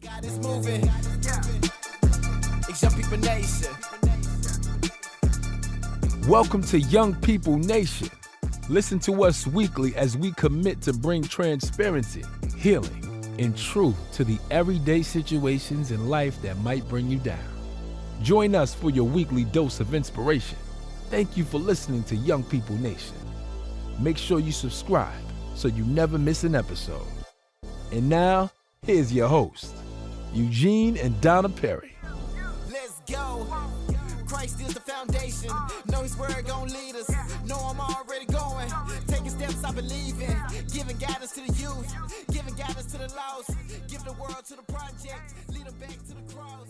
God is moving. It's Young People Nation. Welcome to Young People Nation. Listen to us weekly as we commit to bring transparency, healing, and truth to the everyday situations in life that might bring you down. Join us for your weekly dose of inspiration. Thank you for listening to Young People Nation. Make sure you subscribe so you never miss an episode. And now, here's your host, Eugene and Donna Perry. Let's go. Christ is the foundation. Know his word gon' lead us. Know I'm already going. Taking steps I believe in. Giving guidance to the youth. Giving guidance to the lost. Giving the world to the project. Lead them back to the cross.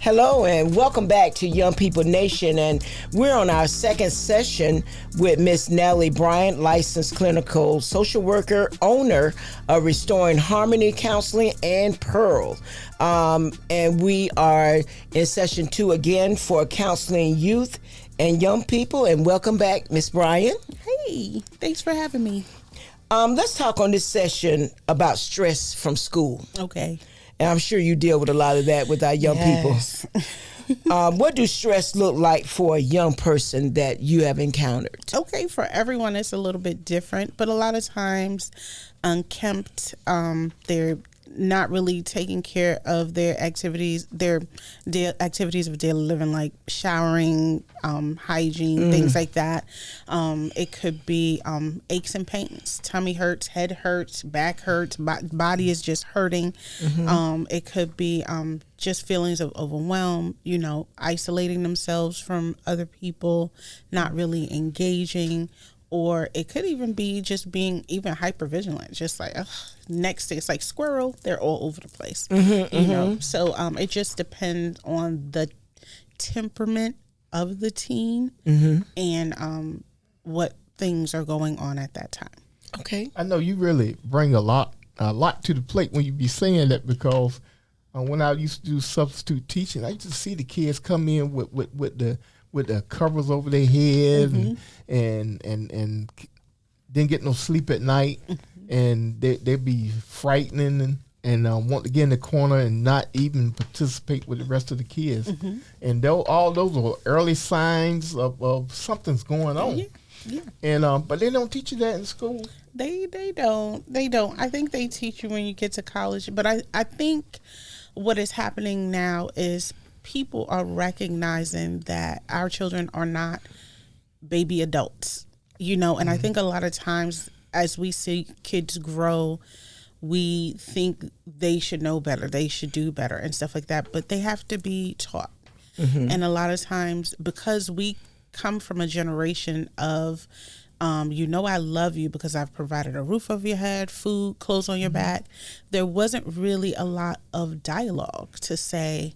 Hello and welcome back to Young People Nation, and we're on our second session with Miss Nellie Bryant, licensed clinical social worker, owner of Restoring Harmony Counseling and Pearl. And we are in session 2 again for counseling youth and young people. And welcome back, Miss Bryant. Hey, thanks for having me. Let's talk on this session about stress from school. Okay. And I'm sure you deal with a lot of that with our young people. What do stress look like for a young person that you have encountered? Okay, for everyone, it's a little bit different, but a lot of times, unkempt, they're not really taking care of their activities, activities of daily living, like showering, hygiene, things like that. It could be aches and pains, tummy hurts, head hurts, back hurts, body is just hurting. It could be just feelings of overwhelm, isolating themselves from other people, not really engaging. Or it could even be just being even hypervigilant, just like next it's like squirrel, they're all over the place. So it just depends on the temperament of the teen and what things are going on at that time. Okay. I know you really bring a lot to the plate when you be saying that, because when I used to do substitute teaching, I used to see the kids come in with the covers over their head and didn't get no sleep at night, and they'd be frightening and want to get in the corner and not even participate with the rest of the kids. And all those are early signs of something's going on. Yeah. And but they don't teach you that in school. They don't. I think they teach you when you get to college, but I think what is happening now is people are recognizing that our children are not baby adults, and I think a lot of times as we see kids grow, we think they should know better, they should do better and stuff like that, but they have to be taught. And a lot of times, because we come from a generation of I love you because I've provided a roof over your head, food, clothes on your back, there wasn't really a lot of dialogue to say,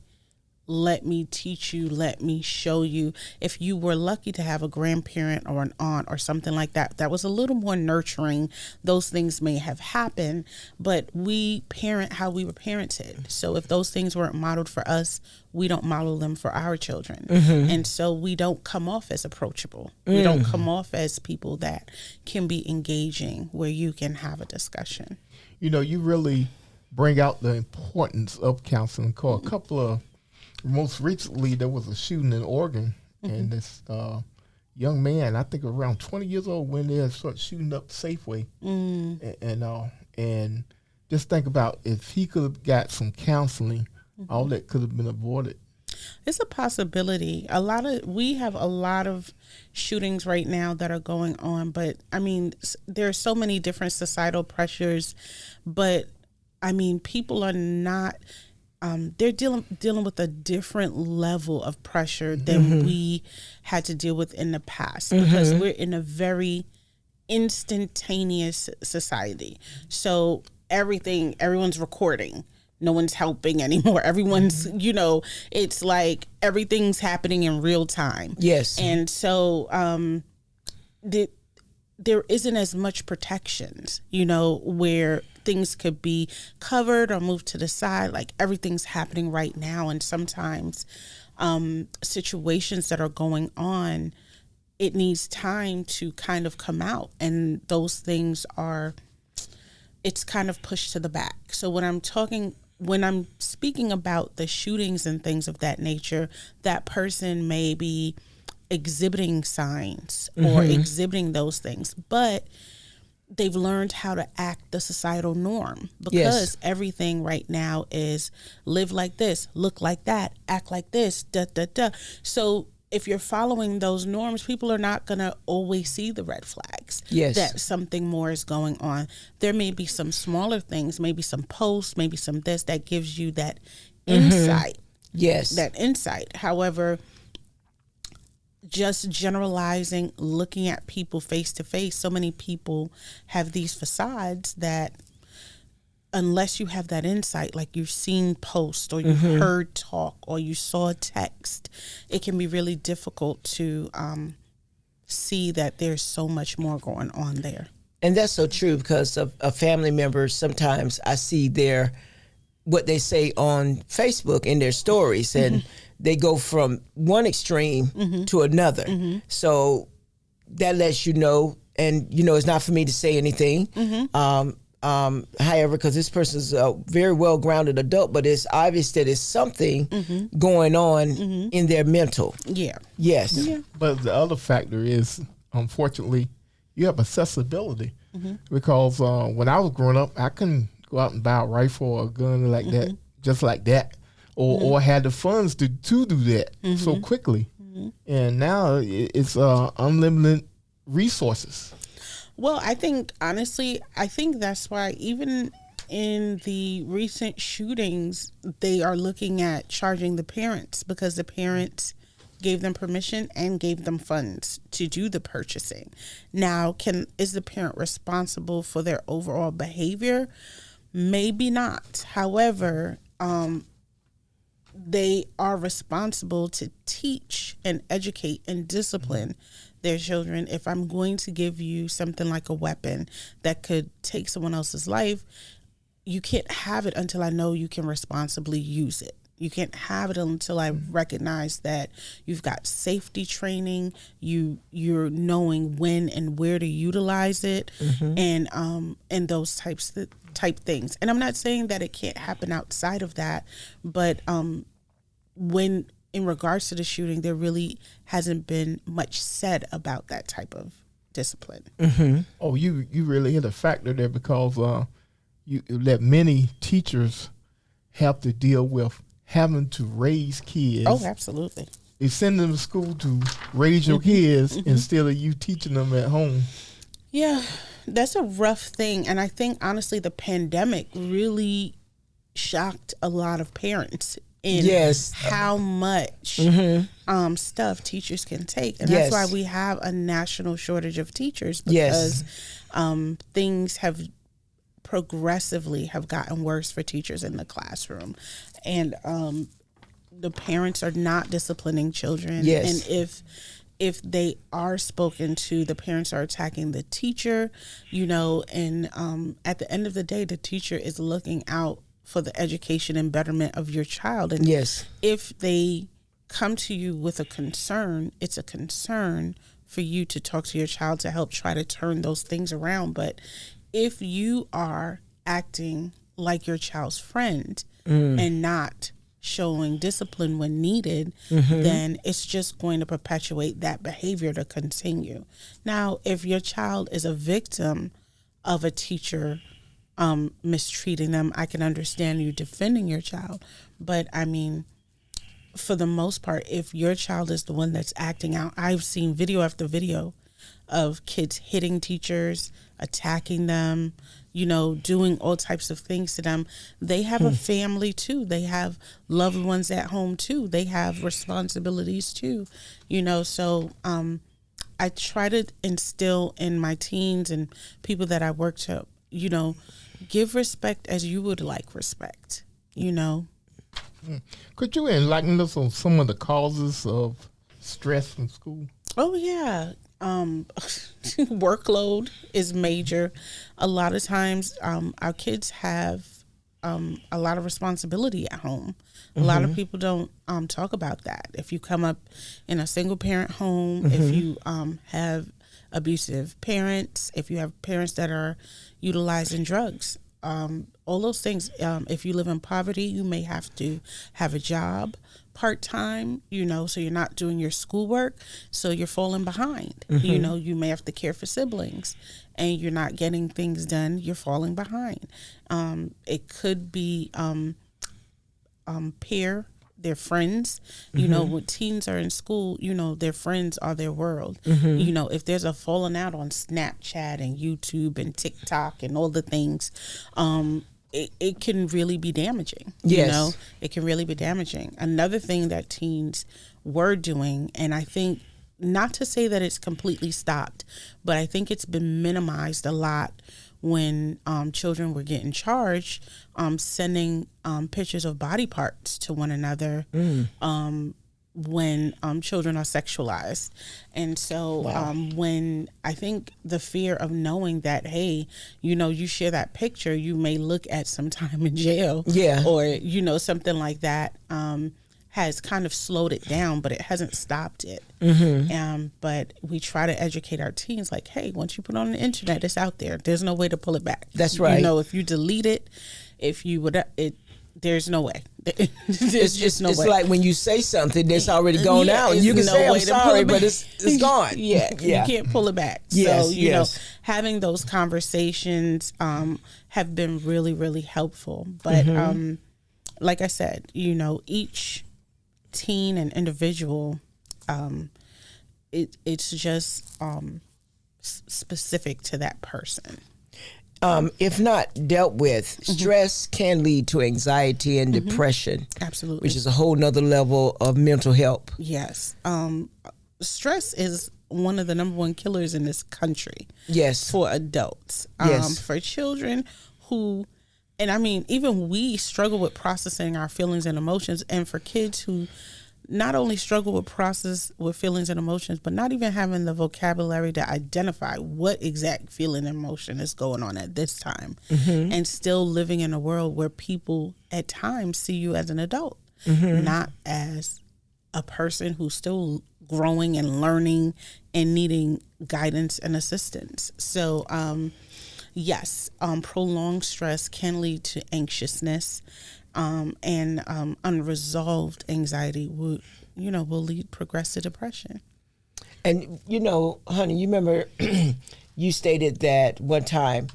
let me teach you, let me show you. If you were lucky to have a grandparent or an aunt or something like that, that was a little more nurturing, those things may have happened, but we parent how we were parented. So if those things weren't modeled for us, we don't model them for our children. And so we don't come off as approachable. We don't come off as people that can be engaging, where you can have a discussion. You really bring out the importance of counseling. A couple of most recently, there was a shooting in Oregon, and this young man, I think around 20 years old, went there and started shooting up Safeway. And just think about if he could have got some counseling, all that could have been avoided. It's a possibility. We have a lot of shootings right now that are going on, but I mean, there are so many different societal pressures, but I mean, people are not. They're dealing with a different level of pressure than we had to deal with in the past, because we're in a very instantaneous society. So everyone's recording. No one's helping anymore. Everyone's, it's like everything's happening in real time. Yes. And so there isn't as much protections, where things could be covered or moved to the side. Like everything's happening right now. And sometimes situations that are going on, it needs time to kind of come out. And those things it's kind of pushed to the back. So when I'm talking when I'm speaking about the shootings and things of that nature, that person may be exhibiting signs or exhibiting those things, but they've learned how to act the societal norm, because everything right now is live like this, look like that, act like this, da da da. So if you're following those norms, people are not going to always see the red flags that something more is going on. There may be some smaller things, maybe some posts, maybe some this that gives you that insight. That insight. However, just generalizing, looking at people face to face, so many people have these facades that unless you have that insight, like you've seen posts or you've heard talk or you saw a text, it can be really difficult to see that there's so much more going on there. And that's so true, because of family members, sometimes I see what they say on Facebook in their stories, and they go from one extreme to another. So that lets you know, and it's not for me to say anything. However, because this person's a very well-grounded adult, but it's obvious that it's something going on in their mental. But the other factor is, unfortunately, you have accessibility. Because when I was growing up, I couldn't go out and buy a rifle or a gun like that, just like that, or had the funds to do that so quickly. And now it's unlimited resources. Well, I think, honestly, that's why even in the recent shootings, they are looking at charging the parents, because the parents gave them permission and gave them funds to do the purchasing. Now, is the parent responsible for their overall behavior? Maybe not. However, they are responsible to teach and educate and discipline their children. If I'm going to give you something like a weapon that could take someone else's life, you can't have it until I know you can responsibly use it. You can't have it until I recognize that you've got safety training, you're knowing when and where to utilize it, and those type things. And I'm not saying that it can't happen outside of that, but when in regards to the shooting, there really hasn't been much said about that type of discipline. Oh, you really hit a factor there, because you let many teachers have to deal with having to raise kids. Oh, absolutely. They send them to school to raise your kids instead of you teaching them at home. Yeah, that's a rough thing. And I think, honestly, the pandemic really shocked a lot of parents in how much stuff teachers can take. And that's why we have a national shortage of teachers, because things have progressively have gotten worse for teachers in the classroom. And the parents are not disciplining children. And if they are spoken to, the parents are attacking the teacher, and at the end of the day, the teacher is looking out for the education and betterment of your child. And if they come to you with a concern, it's a concern for you to talk to your child to help try to turn those things around. But if you are acting like your child's friend and not showing discipline when needed, then it's just going to perpetuate that behavior to continue. Now, if your child is a victim of a teacher mistreating them, I can understand you defending your child. But I mean, for the most part, if your child is the one that's acting out, I've seen video after video of kids hitting teachers, attacking them, doing all types of things to them. They have a family too. They have loved ones at home too. They have responsibilities too, so I try to instill in my teens and people that I work to, give respect as you would like respect, Could you enlighten us on some of the causes of stress in school? Oh, yeah. Workload is major. A lot of times our kids have a lot of responsibility at home. A lot of people don't talk about that. If you come up in a single parent home, if you have abusive parents, if you have parents that are utilizing drugs, all those things. If you live in poverty, you may have to have a job part-time, so you're not doing your schoolwork, so you're falling behind. You may have to care for siblings and you're not getting things done, you're falling behind. It could be their friends, when teens are in school, their friends are their world. If there's a falling out on Snapchat and YouTube and TikTok and all the things, it can really be damaging. Yes. It can really be damaging. Another thing that teens were doing, and I think, not to say that it's completely stopped, but I think it's been minimized a lot when children were getting charged, sending pictures of body parts to one another when children are sexualized. And so when I think the fear of knowing that, hey, you share that picture, you may look at some time in jail, or, something like that, has kind of slowed it down, but it hasn't stopped it. But we try to educate our teens, like, hey, once you put it on the internet, it's out there. There's no way to pull it back. That's right. If you delete it, there's no way. There's just no way. It's like when you say something that's already gone out, and you can say, I'm sorry, but it's gone. You can't pull it back. So, having those conversations have been really, really helpful. But like I said, each teen and individual, it's just specific to that person. If not dealt with, stress can lead to anxiety and depression. Absolutely. Which is a whole nother level of mental health. Yes. Stress is one of the number one killers in this country. Yes. For adults. Yes. For children who, and I mean, even we struggle with processing our feelings and emotions. And for kids who not only struggle with feelings and emotions, but not even having the vocabulary to identify what exact feeling and emotion is going on at this time, and still living in a world where people at times see you as an adult, not as a person who's still growing and learning and needing guidance and assistance. So, yes, prolonged stress can lead to anxiousness. And unresolved anxiety will lead progress to depression. And, honey, you remember you stated that one time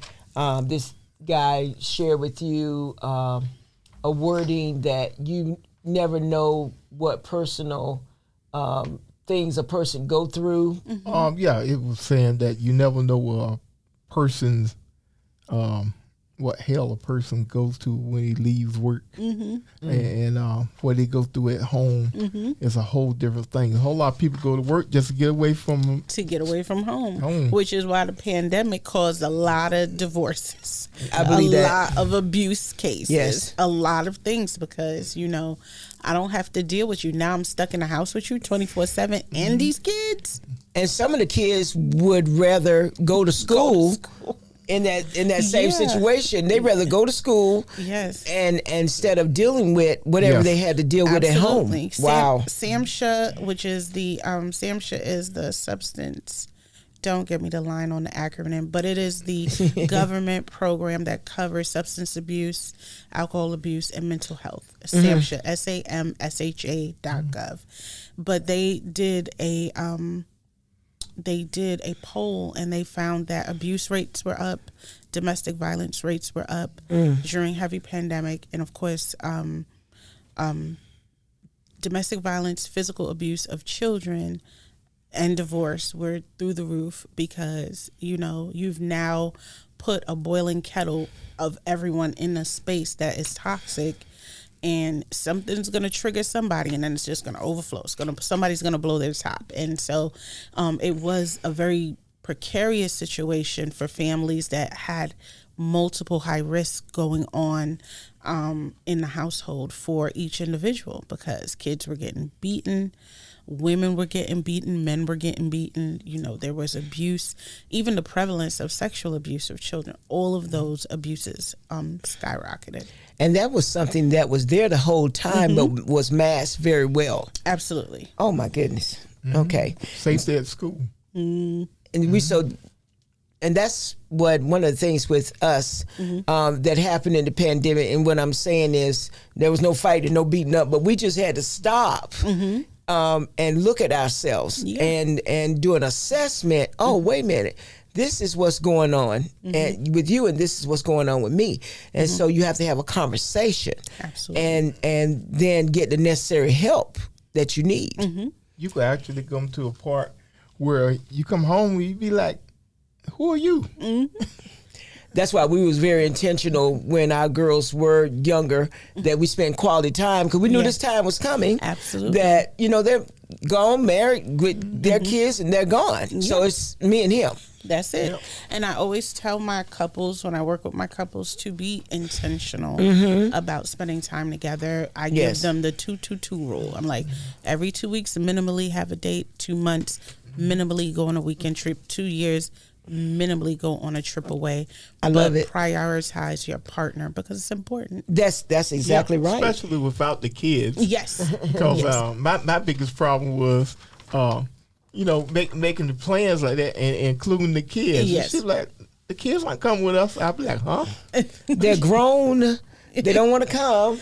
this guy shared with you a wording that you never know what personal things a person go through. It was saying that you never know a person's what hell a person goes to when he leaves work, and what they go through at home is a whole different thing. A whole lot of people go to work just to get away from home, which is why the pandemic caused a lot of divorces, I believe a lot of abuse cases, a lot of things, because I don't have to deal with you now. I'm stuck in the house with you 24/7 and these kids. And some of the kids would rather go to school. In that same situation, they'd rather go to school, and instead of dealing with whatever they had to deal with at home. Wow. SAMHSA, which is the SAMHSA is the substance. Don't get me the line on the acronym, but it is the government program that covers substance abuse, alcohol abuse, and mental health. SAMHSA, SAMSHA.gov. But they did a poll, and they found that abuse rates were up, domestic violence rates were up during heavy pandemic, and of course, domestic violence, physical abuse of children, and divorce were through the roof, because you've now put a boiling kettle of everyone in a space that is toxic. And something's going to trigger somebody, and then it's just going to overflow. Somebody's going to blow their top. And so it was a very precarious situation for families that had multiple high risks going on in the household for each individual, because kids were getting beaten, women were getting beaten, men were getting beaten. There was abuse, even the prevalence of sexual abuse of children. All of those abuses skyrocketed. And that was something that was there the whole time, but was masked very well. Absolutely. Oh my goodness. Okay. Safety at school. And we And that's what one of the things with us that happened in the pandemic. And what I'm saying is there was no fighting, no beating up, but we just had to stop and look at ourselves and do an assessment. Oh, wait a minute. This is what's going on and with you, and this is what's going on with me. And so you have to have a conversation. Absolutely. And then get the necessary help that you need. You could actually come to a part where you come home and you be like, who are you? That's why we was very intentional when our girls were younger that we spent quality time because we knew this time was coming. Absolutely. That, they're gone, married with their kids and they're gone. So it's me and him. That's it. Yep. And I always tell my couples, when I work with my couples, to be intentional about spending time together. I give them the 2-2-2 rule. I'm like, every 2 weeks, minimally have a date. 2 months, minimally go on a weekend trip. 2 years, minimally go on a trip away. I love it. Prioritize your partner because it's important. That's exactly right. Especially without the kids. Yes. Because my biggest problem was, making the plans like that and including the kids. Yes. She's like, the kids aren't coming with us. I'll be like, huh? They're grown. They don't want to come.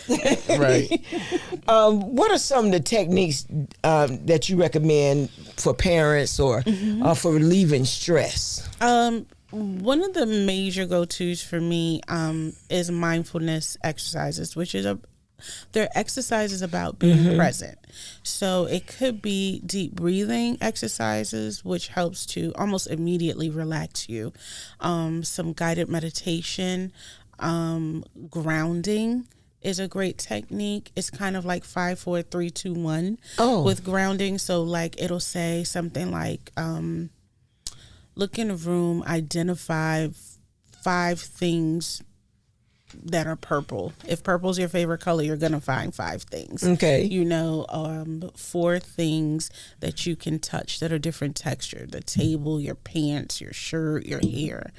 Right. What are some of the techniques that you recommend for parents or for relieving stress? One of the major go-tos for me is mindfulness exercises, which is they're exercises about being present. So it could be deep breathing exercises, which helps to almost immediately relax you. Some guided meditation, grounding is a great technique. It's kind of like 5, 4, 3, 2, 1 with grounding. So like it'll say something like, look in a room, identify 5 things that are purple. If purple's your favorite color, you're gonna find 5 things. Okay. 4 things that you can touch that are different texture: the table, your pants, your shirt, your hair.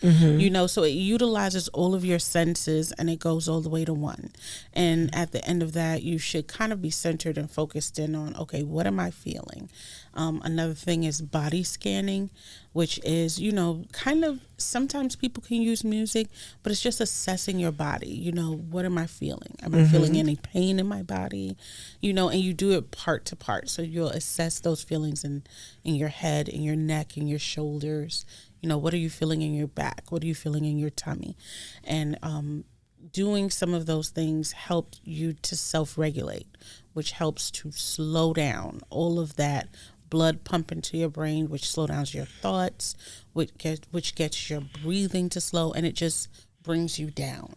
So it utilizes all of your senses and it goes all the way to 1. And at the end of that, you should kind of be centered and focused in on, okay, what am I feeling? Another thing is body scanning, which is, kind of, sometimes people can use music, but it's just assessing your body. What am I feeling? Am I feeling any pain in my body? And you do it part to part. So you'll assess those feelings in your head, in your neck, in your shoulders. What are you feeling in your back? What are you feeling in your tummy? And doing some of those things help you to self-regulate, which helps to slow down all of that blood pump into your brain, which slows down your thoughts, which gets your breathing to slow, and it just brings you down.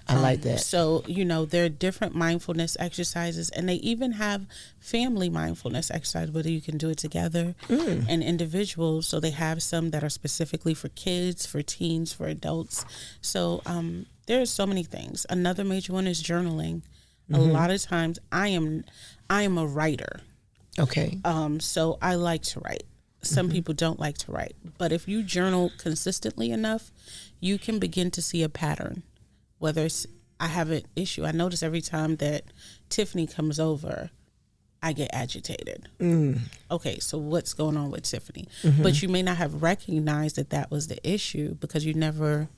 I like that. So, there are different mindfulness exercises, and they even have family mindfulness exercise, whether you can do it together and individuals. So they have some that are specifically for kids, for teens, for adults. So there are so many things. Another major one is journaling. A lot of times I am a writer. Okay. So I like to write. Some people don't like to write. But if you journal consistently enough, you can begin to see a pattern. Whether it's, I have an issue. I notice every time that Tiffany comes over, I get agitated. Okay, so what's going on with Tiffany? But you may not have recognized that was the issue because you never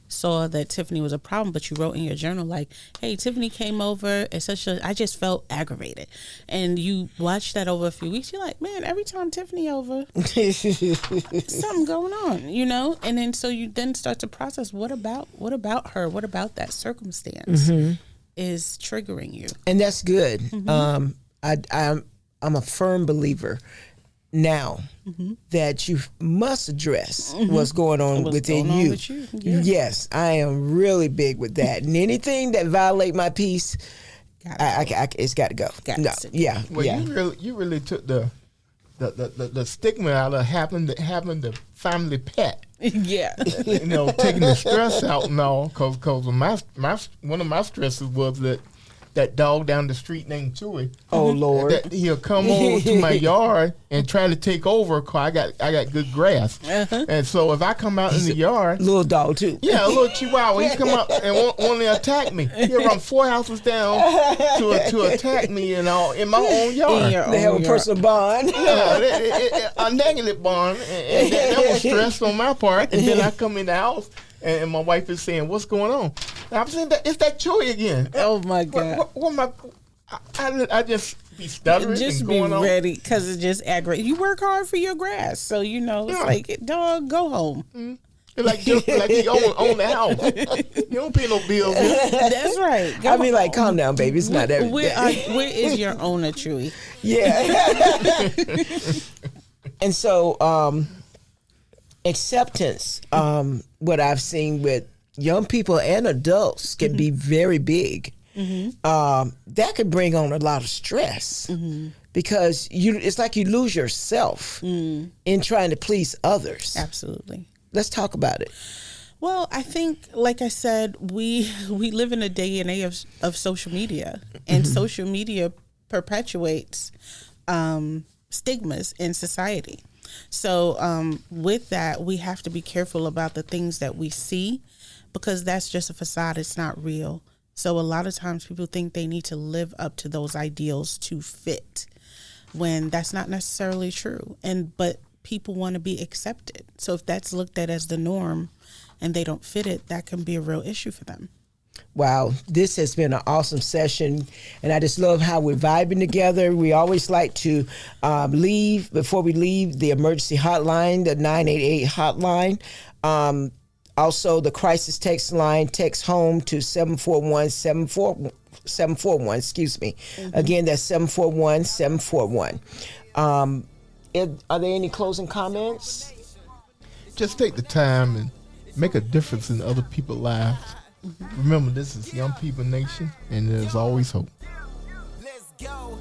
saw that Tiffany was a problem, but you wrote in your journal like, hey, Tiffany came over and I just felt aggravated. And you watch that over a few weeks, you're like, man, every time Tiffany over, something going on, And then so you then start to process, what about her? What about that circumstance is triggering you? And that's good. I'm a firm believer now that you must address what's going on within you. With you. Yeah. Yes, I am really big with that. And anything that violate my peace, it's got to go. Well, you really took the stigma out of having the family pet. Yeah. Taking the stress out and all. Because one of my stresses was that that dog down the street named Chewy. Oh Lord! That he'll come over to my yard and try to take over. Cause I got good grass, and so if I come out in the yard, little dog too. Yeah, a little Chihuahua. He come up and want to attack me. He'll run 4 houses down to attack me and all in my own yard. They have a personal bond. Yeah, a negative bond, and that was stress on my part. And then I come in the house, and my wife is saying, "What's going on?" And I'm saying, "It's that Chewy again." Oh my God! What am I just be stuttering Just and be going on. ready, because it just aggravates. You work hard for your grass, so it's like, dog, go home. Mm-hmm. Like he own the house. You don't pay no bills. That's right. I mean, like, calm down, baby. It's not everything. Where is your owner, Chewy? Yeah. And so, acceptance, what I've seen with young people and adults can be very big. That could bring on a lot of stress because it's like you lose yourself in trying to please others. Absolutely. Let's talk about it. Well, I think, like I said, we live in a day and age of social media, and social media perpetuates stigmas in society. So with that, we have to be careful about the things that we see, because that's just a facade. It's not real. So a lot of times people think they need to live up to those ideals to fit, when that's not necessarily true. But people want to be accepted. So if that's looked at as the norm and they don't fit it, that can be a real issue for them. Wow, this has been an awesome session, and I just love how we're vibing together. We always like to leave, before we leave, the emergency hotline, the 988 hotline. Also, the crisis text line, text home to 741, excuse me. Again, that's 741-741. Are there any closing comments? Just take the time and make a difference in other people's lives. Remember, this is Young People Nation, and there's always hope. Let's go.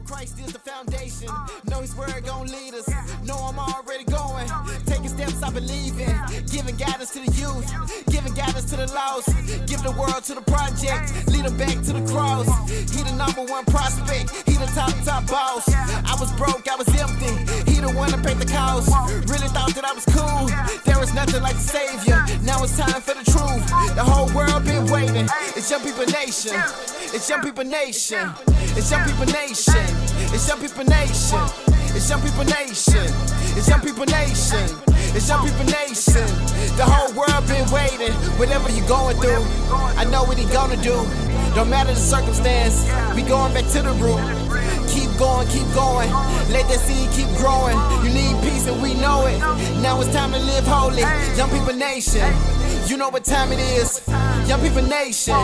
Christ is the foundation. Know His word gon' lead us. Know I'm already going. Taking steps I believe in. Giving guidance to the youth. Giving guidance to the lost. Give the world to the project. Lead them back to the cross. He the #1 prospect. He the top boss. I was broke, I was empty. He the one that paid the cost. Really thought that I was cool. There was nothing like the Savior. Now it's time for the truth. The whole world been waiting. It's Young People Nation. It's Young People Nation. It's Young People Nation. It's Young People Nation. It's Young People Nation. It's Young People Nation. It's Young People Nation. The whole world been waiting. Whatever you going through, I know what He gonna do. Don't matter the circumstance, we going back to the root. Keep going, keep going. Let that seed keep growing. You need peace and we know it. Now it's time to live holy. Young People Nation. You know what time it is. Young People Nation.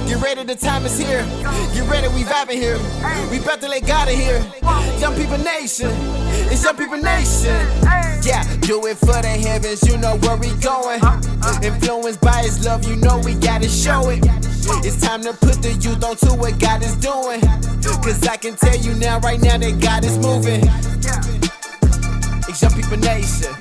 Get ready, the time is here. Get ready, we vibing here. We about to let God in here. Young People Nation. It's Young People Nation. Yeah, do it for the heavens, you know where we going. Influenced by His love, you know we gotta show it. It's time to put the youth onto what God is doing. Cause I can tell you now, right now, that God is moving. It's Young People Nation.